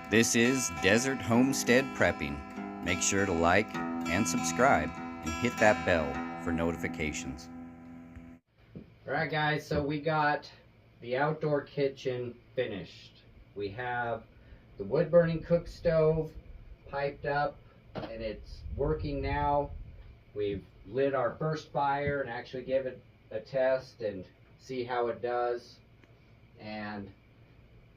This is Desert Homestead Prepping. Make sure to like and subscribe and hit that bell for notifications. Alright guys, so we got the outdoor kitchen finished. We have the wood burning cook stove piped up and it's working now. We've lit our first fire and actually give it a test and see how it does. And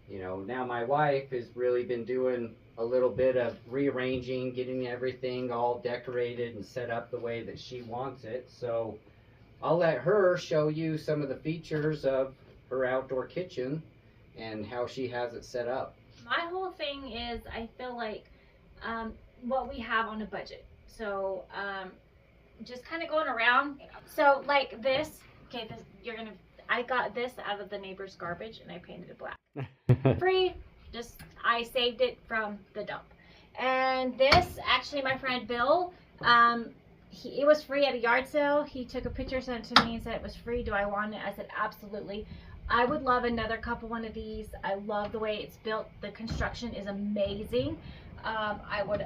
you know, now my wife has really been doing a little bit of rearranging, getting everything all decorated and set up the way that she wants it. So I'll let her show you some of the features of her outdoor kitchen and how she has it set up. My whole thing is I feel like what we have on a budget. So just kind of going around. So like this, okay, this I got this out of the neighbor's garbage and I painted it black. Free, just I saved it from the dump. And this, actually my friend Bill, it was free at a yard sale. He took a picture, sent it to me and said it was free. Do I want it? I said absolutely. I would love another one of these. I love the way it's built. The construction is amazing. I would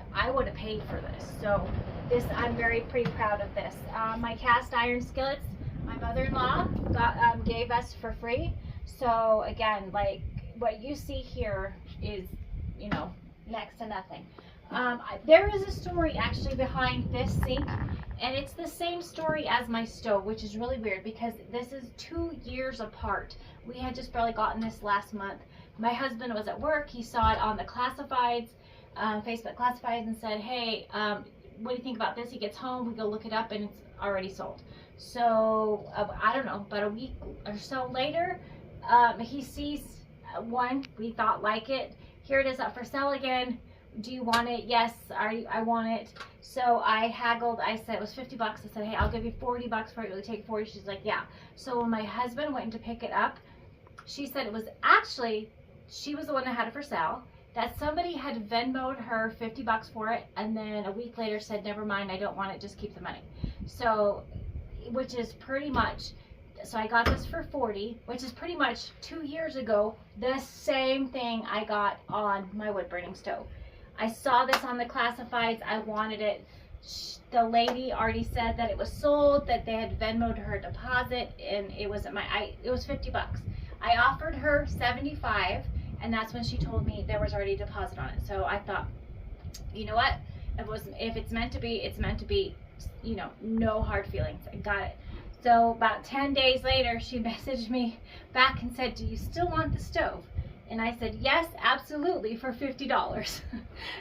have paid for this. So this, I'm pretty proud of this. My cast iron skillets, my mother-in-law gave us for free. So again, like what you see here is, you know, next to nothing. There is a story actually behind this sink, and it's the same story as my stove, which is really weird because this is 2 years apart. We had just barely gotten this last month. My husband was at work. He saw it on the classifieds, Facebook classifieds, and said, hey, what do you think about this? He gets home, we go look it up, and it's already sold. So I don't know, about a week or so later, he sees one we thought like it. Here it is up for sale again. Do you want it? Yes, I want it. So I haggled. I said it was 50 bucks. I said, hey, I'll give you 40 bucks for it. Will you take 40? She's like, yeah. So when my husband went to pick it up, she said it was actually, she was the one that had it for sale, that somebody had Venmo'd her 50 bucks for it, and then a week later said, never mind, I don't want it, just keep the money. So, which is pretty much, so I got this for 40, which is pretty much 2 years ago, the same thing I got on my wood burning stove. I saw this on the classifieds, I wanted it. The lady already said that it was sold, that they had Venmo'd her deposit, and it was it was 50 bucks. I offered her 75, and that's when she told me there was already a deposit on it. So I thought, you know what? If it's meant to be, it's meant to be. You know, no hard feelings. I got it. So about 10 days later, she messaged me back and said, do you still want the stove? And I said, yes, absolutely, for $50.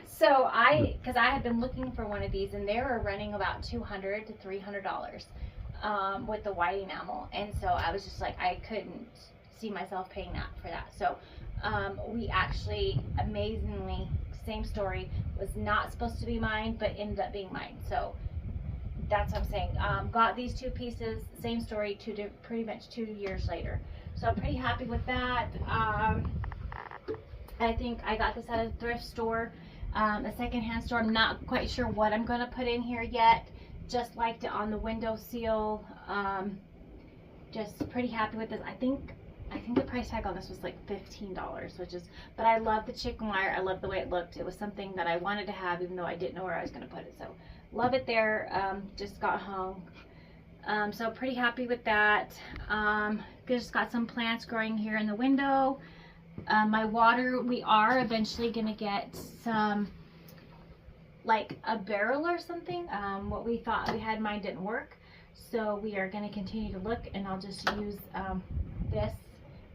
So because I had been looking for one of these, and they were running about $200 to $300 with the white enamel. And so I was just like, I couldn't see myself paying that for that. So we actually, amazingly, same story, was not supposed to be mine, but ended up being mine. So that's what I'm saying. Got these two pieces, same story, pretty much 2 years later. So I'm pretty happy with that. I think I got this at a thrift store, a secondhand store. I'm not quite sure what I'm going to put in here yet. Just liked it on the window seal. Just pretty happy with this. I think the price tag on this was like $15, which is, but I love the chicken wire. I love the way it looked. It was something that I wanted to have, even though I didn't know where I was going to put it. So love it there. Just got home. So pretty happy with that. Just got some plants growing here in the window. My water, we are eventually going to get some, like a barrel or something. What we thought we had, mine didn't work. So we are going to continue to look, and I'll just use this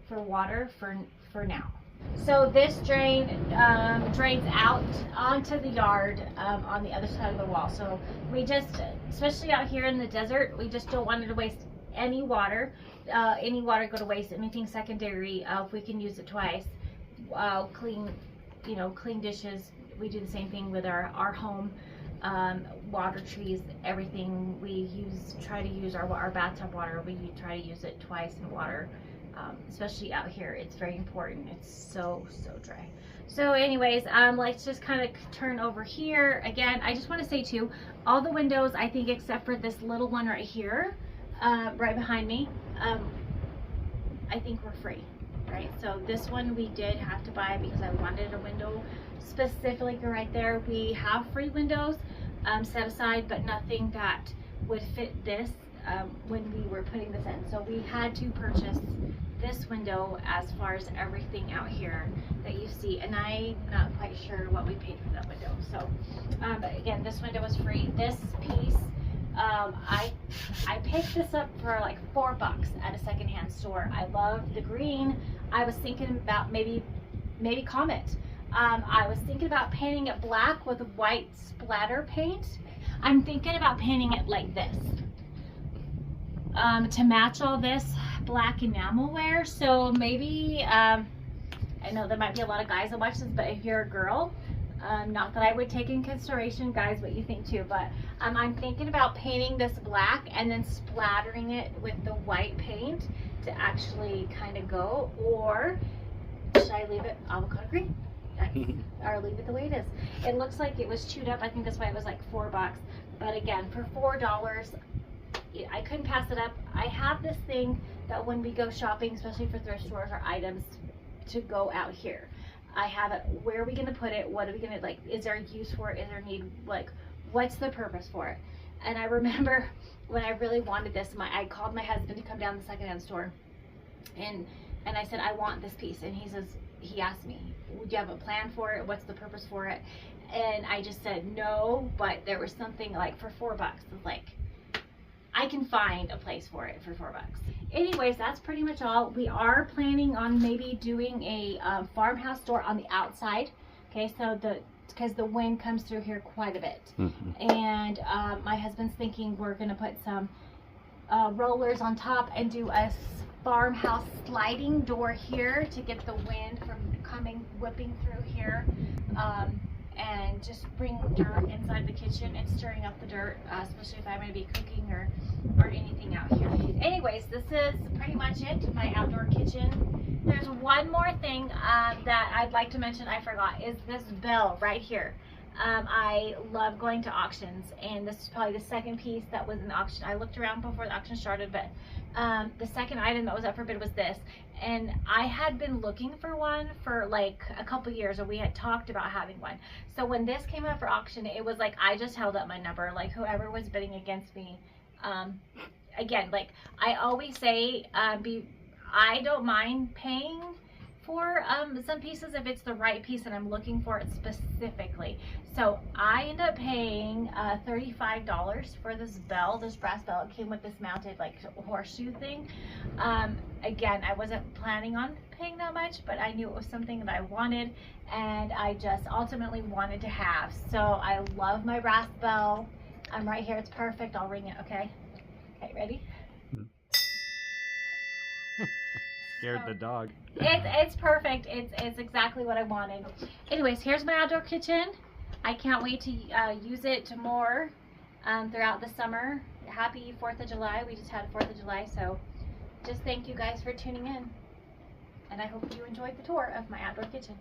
for water for now. So this drain drains out onto the yard on the other side of the wall. So we just, especially out here in the desert, we just don't want it to waste any water. Any water go to waste. Anything secondary, if we can use it twice. Clean, clean dishes. We do the same thing with our home. Water trees, everything we try to use our bathtub water. We try to use it twice in water. Especially out here, it's very important. It's so dry. So anyways, let's just kind of turn over here again. I just want to say too, all the windows, I think except for this little one right here, right behind me, I think we're free. right? So this one we did have to buy because I wanted a window specifically right there. We have free windows set aside, but nothing that would fit this when we were putting this in. So we had to purchase this window as far as everything out here that you see, and I'm not quite sure what we paid for that window. So but again, this window was free. This piece, I picked this up for like $4 at a secondhand store. I love the green. I was thinking about maybe comment. I was thinking about painting it black with white splatter paint. I'm thinking about painting it like this to match all this black enamel wear. So maybe I know there might be a lot of guys that watch this, but if you're a girl, not that I would take in consideration, guys, what you think too, but I'm thinking about painting this black and then splattering it with the white paint to actually kind of go, or should I leave it avocado green? Or leave it the way it is. It looks like it was chewed up. I think that's why it was like $4. But again, for $4, I couldn't pass it up. I have this thing that when we go shopping, especially for thrift stores or items to go out here, I have it. Where are we going to put it? What are we going to, like, is there a use for it? Is there a need? Like, what's the purpose for it? And I remember when I really wanted this, I called my husband to come down to the secondhand store, and I said, I want this piece. And he asked me, would you have a plan for it? What's the purpose for it? And I just said no, but there was something like for $4. It's like, I can find a place for it for $4. Anyways, that's pretty much all. We are planning on maybe doing a farmhouse door on the outside. Okay, so because the wind comes through here quite a bit. And my husband's thinking we're going to put some rollers on top and do a farmhouse sliding door here to get the wind from whipping through here, and just bring dirt inside the kitchen and stirring up the dirt, especially if I'm going to be cooking or anything out here. Anyways, this is pretty much it, my outdoor kitchen. There's one more thing that I'd like to mention I forgot, is this bell right here. I love going to auctions, and this is probably the second piece that was in the auction. I looked around before the auction started, but the second item that was up for bid was this. And I had been looking for one for like a couple years, or we had talked about having one. So when this came up for auction, it was like I just held up my number, like whoever was bidding against me. Again, like I always say, I don't mind paying for some pieces if it's the right piece and I'm looking for it specifically. So I ended up paying $35 for this bell, this brass bell. It came with this mounted like horseshoe thing. Again, I wasn't planning on paying that much, but I knew it was something that I wanted, and I just ultimately wanted to have. So I love my brass bell. I'm right here. It's perfect. I'll ring it. Okay. Okay, ready? Scared the dog. It's perfect. It's exactly what I wanted. Anyways, here's my outdoor kitchen. I can't wait to use it more throughout the summer. Happy 4th of July. We just had 4th of July, so just thank you guys for tuning in. And I hope you enjoyed the tour of my outdoor kitchen.